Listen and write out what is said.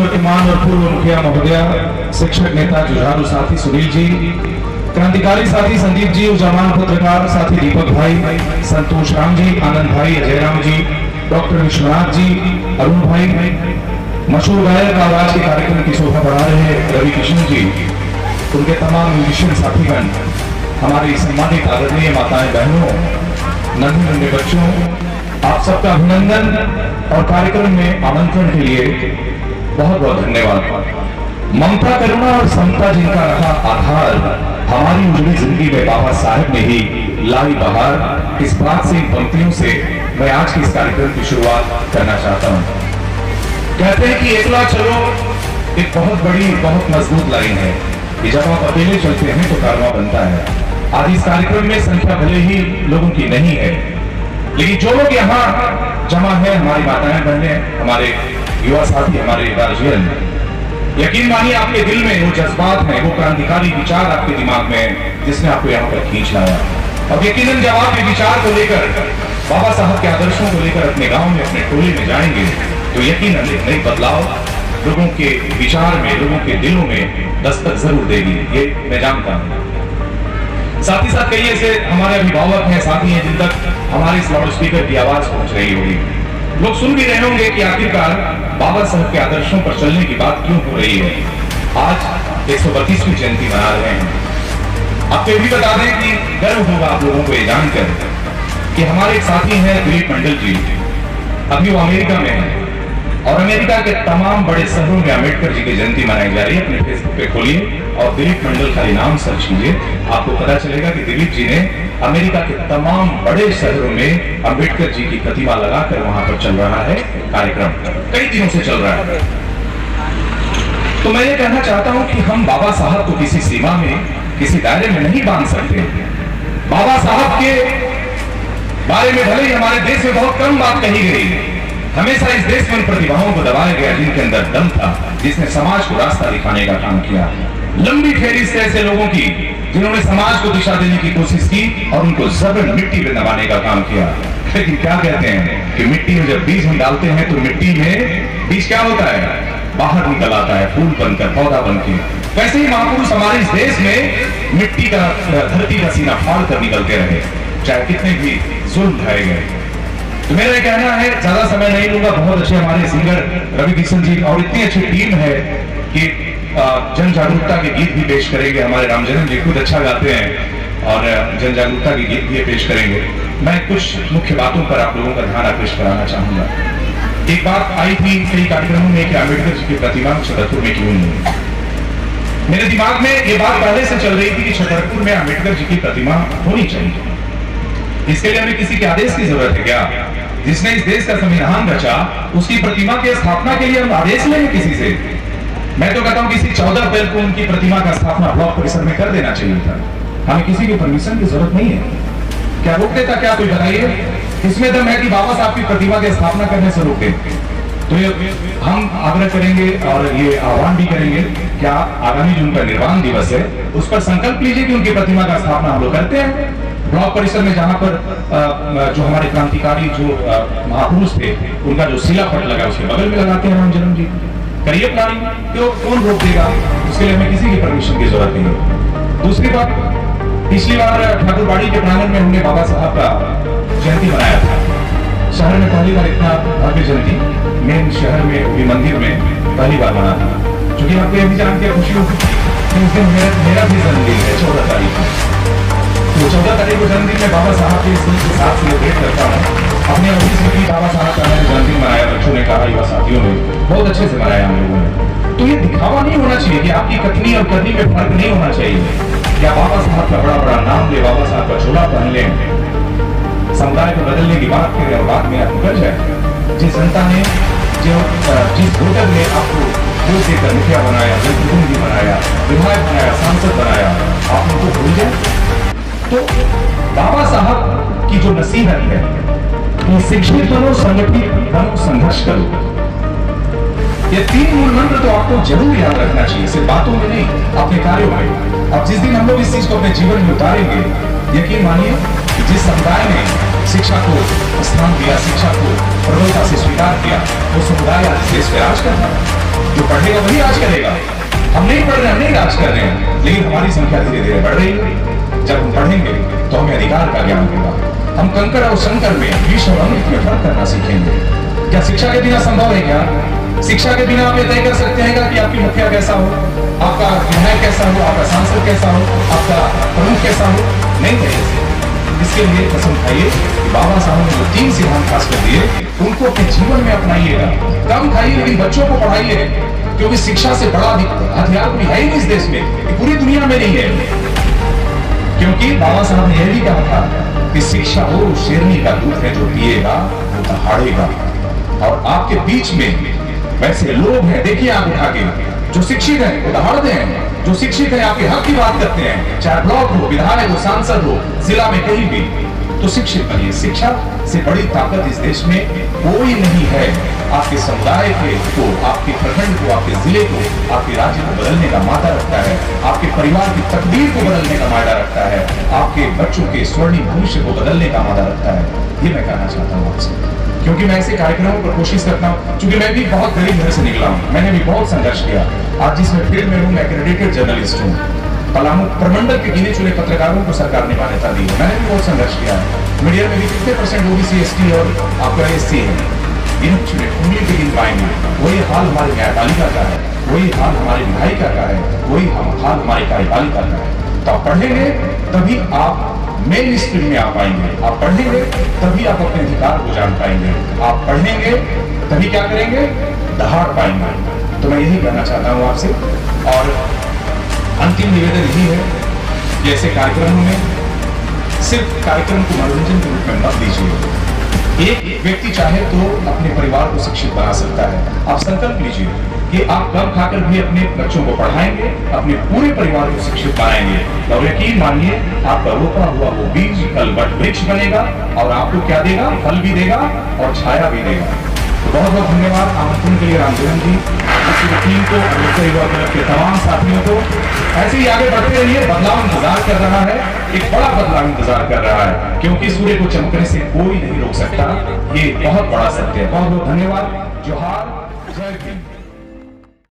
वर्तमान और पूर्व मुखिया महोदया, शिक्षक नेता जुझारू साथी सुनील जी, क्रांतिकारी साथी संदीप जी, उजामान पत्रकार साथी दीपक भाई, संतोष राम जी, आनंद भाई, अजय राम जी, डॉक्टर विश्वनाथ जी, अरुण भाई, मशहूर गायक और आज के कार्यक्रम की शोभा बढ़ा रहे रवि किशन जी, उनके तमाम म्यूजिशियन साथीगण, हमारी सम्मानित आदरणीय माताएं बहनों, नन्हे नन्हे बच्चों, आप सबका अभिनंदन और कार्यक्रम में आमंत्रण के लिए बहुत बहुत धन्यवाद। ममता, करुणा और समता जिनका रहा आधार, हमारी उजड़ी जिंदगी में बाबा साहेब ने ही लाई बहार। इस बात से, इन पंक्तियों से मैं आज के इस कार्यक्रम की शुरुआत करना चाहता हूं। कहते हैं कि एकला चलो एक बहुत बड़ी, बहुत मजबूत लाइन है कि जब आप अकेले चलते हैं तो कारवां बनता है। आज इस कार्यक्रम में संख्या भले ही लोगों की नहीं है, लेकिन जो लोग यहाँ जमा है, हमारी माताएं बहनें, हमारे युवा साथी, हमारे गार्जियन, यकीन मानिए आपके दिल में वो जज्बात हैं, वो क्रांतिकारी विचार आपके दिमाग में है जिसने आपको यहाँ पर खींच लाया। अब यकीनन जब आप ये विचार को लेकर, बाबा साहब के आदर्शों को लेकर अपने गांव में, अपने टोले में जाएंगे तो यकीनन एक नई बदलाव लोगों के विचार में, लोगों के दिलों में दस्तक जरूर देगी, ये मैं जानता हूँ। साथ ही साथ कई ऐसे हमारे अभिभावक हैं, साथी हैं जिन तक हमारे इस लाउड स्पीकर की आवाज पहुंच रही होगी। लोग सुन भी रहे होंगे कि आखिरकार बाबा साहब के आदर्शों पर चलने की बात क्यों हो रही है। आज 132वीं जयंती मना रहे हैं। आपको ये भी बता दें कि गर्व होगा आप लोगों को ये जानकर कि हमारे एक साथी हैं दिलीप मंडल जी, अभी वो अमेरिका में है और अमेरिका के तमाम बड़े शहरों में अम्बेडकर जी की जयंती मनाई जा रही है। अपने फेसबुक पे खोलिए और दिलीप मंडल का नाम सर्च कीजिए, आपको पता चलेगा कि दिलीप जी ने अमेरिका के तमाम बड़े शहरों में अम्बेडकर जी की प्रतिमा लगाकर वहां पर चल रहा है कार्यक्रम, कई दिनों से चल रहा है। तो मैं ये कहना चाहता हूं कि हम बाबा साहब को किसी सीमा में, किसी दायरे में नहीं बांध सकते। बाबा साहब के बारे में भले ही हमारे देश में बहुत कम बात कही गई, हमेशा इस देश में प्रतिभाओं को दबाया गया जिनके अंदर दम था, जिसने समाज को रास्ता दिखाने का काम किया। लंबी फेरिस्त ऐसे लोगों की जिन्होंने समाज को दिशा देने की कोशिश की और उनको जबरन मिट्टी में दबाने का काम किया। लेकिन क्या कहते हैं कि मिट्टी में जब बीज हम डालते हैं तो मिट्टी में बीज क्या होता है, बाहर निकल आता है, फूल बनकर, पौधा बनकर। वैसे ही महापुरुष हमारे इस देश में मिट्टी का, धरती का सीना फाड़ कर निकलते रहे, चाहे कितने भी जुल्म ढाए गए। तो मेरा कहना है, ज्यादा समय नहीं लूंगा, बहुत अच्छे हमारे सिंगर रवि किशन जी और इतनी अच्छी टीम है कि जन जागरूकता के गीत भी पेश करेंगे। हमारे रामजनन जी खुद अच्छा गाते हैं और जन जागरूकता के गीत भी पेश करेंगे। मैं कुछ मुख्य बातों पर आप लोगों का ध्यान आकृष्ट कराना चाहूंगा। एक बात आई थी कई कार्यक्रमों में कि अम्बेडकर जी की प्रतिमा छतरपुर में क्यों नहीं। मेरे दिमाग में ये बात पहले से चल रही थी कि छतरपुर में अम्बेडकर जी की प्रतिमा होनी चाहिए। इसके लिए हमें किसी के आदेश की जरूरत है क्या? जिसने इस देश का संविधान रचा, उसकी प्रतिमा की स्थापना के लिए हम आदेश लेंगे किसी से? मैं तो कहता हूं किसी 14 अप्रैल को उनकी प्रतिमा का स्थापना ब्लॉक परिसर में कर देना चाहिए था। हमें किसी की परमिशन की जरूरत नहीं है। क्या रोक देता? क्या कोई बताइए इसमें दम है कि बाबा साहब की प्रतिमा की स्थापना करने से रोके? तो ये हम आग्रह करेंगे और ये आह्वान भी करेंगे, क्या आगामी जो उनका निर्वाण दिवस है उस पर संकल्प लीजिए कि उनकी प्रतिमा का स्थापना हम लोग करते हैं ब्लॉक परिसर में, जहां पर जो हमारे क्रांतिकारी जो महापुरुष थे उनका जो शिलापट लगा उसके बगल में लगाते हैं रामजन्म जी। करिए प्लानिंग, क्यों, कौन रोक देगा? उसके लिए हमें किसी की परमिशन की जरूरत नहीं है। दूसरी बात, पिछली बार ठाकुरबाड़ी के प्रांगण में हमने बाबा साहब का जयंती मनाया था। शहर में पहली बार इतना भव्य जयंती मेन शहर में भी मंदिर में पहली बार मना था। क्योंकि आपको यह भी जान के खुशी होगी कि उस दिन मेरा भी जन्मदिन है 14 तारीख को। तो 14 तारीख को जन्मदिन में बाबा साहब के साथ सेलिब्रेट करता हूँ। अपने ऑफिस में भी बाबा साहब का मैंने जन्मदिन मनाया, बच्चों ने कहा, युवा साथियों ने बहुत अच्छे से मनाया हम लोगों ने। तो ये दिखावा नहीं होना चाहिए कि आपकी कथनी और करनी में फर्क नहीं होना चाहिए। क्या बाबा साहब का बड़ा बड़ा नाम ले, बाबा साहब का झोला पहन ले, समुदाय को बदलने की बात करें और बात में आपको कर जाए। जिस जनता ने, जिस वोटर ने आपको वोट देकर मुखिया बनाया, जनप्रतिनिधि बनाया, विधायक बनाया, सांसद बनाया, आप उनको भूल जाए। तो बाबा साहब की जो नसीहत है कि शिक्षित बनो, संगठित बनो, संघर्ष करो, ये 3 मूल मंत्र तो आपको जरूर याद रखना चाहिए, सिर्फ बातों में नहीं, अपने कार्यों में। अब जिस दिन हम लोग इस चीज को अपने जीवन में उतारेंगे, यकीन मानिए जिस समुदाय ने शिक्षा को स्थान दिया, शिक्षा को प्रबलता से स्वीकार किया, वो समुदाय आज इस देश पे राज कर रहा है। जो पढ़ेगा वही राज करेगा। हम नहीं पढ़ रहे, हम नहीं राज कर रहे हैं, लेकिन हमारी संख्या धीरे धीरे बढ़ रही है। जब हम पढ़ेंगे तो हमें अधिकार का ज्ञान होगा। हम कंकड़ और शंकर में, विष और अमृत में फर्क करना सीखेंगे। क्या शिक्षा के बिना संभव है? क्या शिक्षा के बिना आप ये तय कर सकते हैं कि आपकी मुखिया कैसा हो, आपका विधायक कैसा हो, आपका सांसद कैसा हो, आपका प्रमुख कैसा हो? नहीं तय कर सकते। इसके लिए कसम खाइए कि बाबा साहब ने जो 3 सिद्धांत खास कर दिए, उनको अपने जीवन में अपनाइएगा। कम खाइए लेकिन बच्चों को पढ़ाइए, क्योंकि शिक्षा से बड़ा हथियार कोई है ही नहीं इस देश में, पूरी दुनिया में नहीं है। क्योंकि बाबा साहब ने यह भी कहा था कि शिक्षा वो शेरनी का दूध है, जो पिएगा वो दहाड़ेगा। और आपके बीच में वैसे लोग हैं, देखिए आप उठा के, जो शिक्षित हैं वो दहाड़ते हैं, जो शिक्षित हैं आपके हक की बात करते हैं, चाहे ब्लॉक हो, विधायक हो, सांसद हो, जिला में कहीं भी। तो शिक्षित बनिए। शिक्षा से बड़ी ताकत इस देश में कोई नहीं है। आपके समुदाय को, आपके प्रखंड को, आपके जिले को, आपके राज्य को बदलने का मादा रखता है। आपके परिवार की तकदीर को बदलने का मादा रखता है। आपके बच्चों के स्वर्णिम भविष्य को बदलने का मादा रखता है। ये मैं कहना चाहता हूँ आपसे, क्योंकि मैं ऐसे कार्यक्रमों पर कोशिश करता हूँ। क्योंकि मैं भी बहुत गरीब घर से निकला हूँ, मैंने भी बहुत संघर्ष किया। आज जिसमें फील्ड में हूँ, मैं एक्रेडिटेड जर्नलिस्ट हूँ। पलामू प्रमंडल के गिने चुने पत्रकारों को सरकार ने मान्यता दी है। मैंने भी बहुत संघर्ष किया है। मीडिया में भी कितने % ओबीसी, एसटी और आपका एससी है, गिने चुने उंगली पे गिन पाएंगे। वही हाल हमारे न्यायपालिका का है, वही हाल हमारी विधायिका का है, वही हाल हमारी कार्यपालिका का है। तो आप पढ़ेंगे तभी आप मेन स्ट्रीम में आ पाएंगे। आप पढ़ेंगे तभी आप अपने अधिकार को जान पाएंगे। आप पढ़ेंगे तभी क्या करेंगे? दहाड़ पाएंगे। तो मैं यही कहना चाहता हूँ आपसे। और अंतिम निवेदन यही है कि ऐसे कार्यक्रमों में सिर्फ कार्यक्रम को मनोरंजन के रूप में मत लीजिए। एक व्यक्ति चाहे तो अपने परिवार को शिक्षित बना सकता है। आप संकल्प लीजिए कि आप कम खाकर भी अपने बच्चों को पढ़ाएंगे, अपने पूरे परिवार को शिक्षित बनाएंगे। और यकीन मानिए, आपका रोपा हुआ वो बीज कल वृक्ष बनेगा और आपको क्या देगा? फल भी देगा और छाया भी देगा। तो बहुत बहुत धन्यवाद आमंत्रण के लिए रामजन जी, टीम को, के तमाम साथियों को। ऐसे ही आगे बढ़ते रहिए। बदलाव इंतजार कर रहा है, एक बड़ा बदलाव इंतजार कर रहा है, क्योंकि सूर्य को चमकने से कोई नहीं रोक सकता। ये बहुत बड़ा सत्य है। बहुत बहुत धन्यवाद। जोहार, जय हिंद।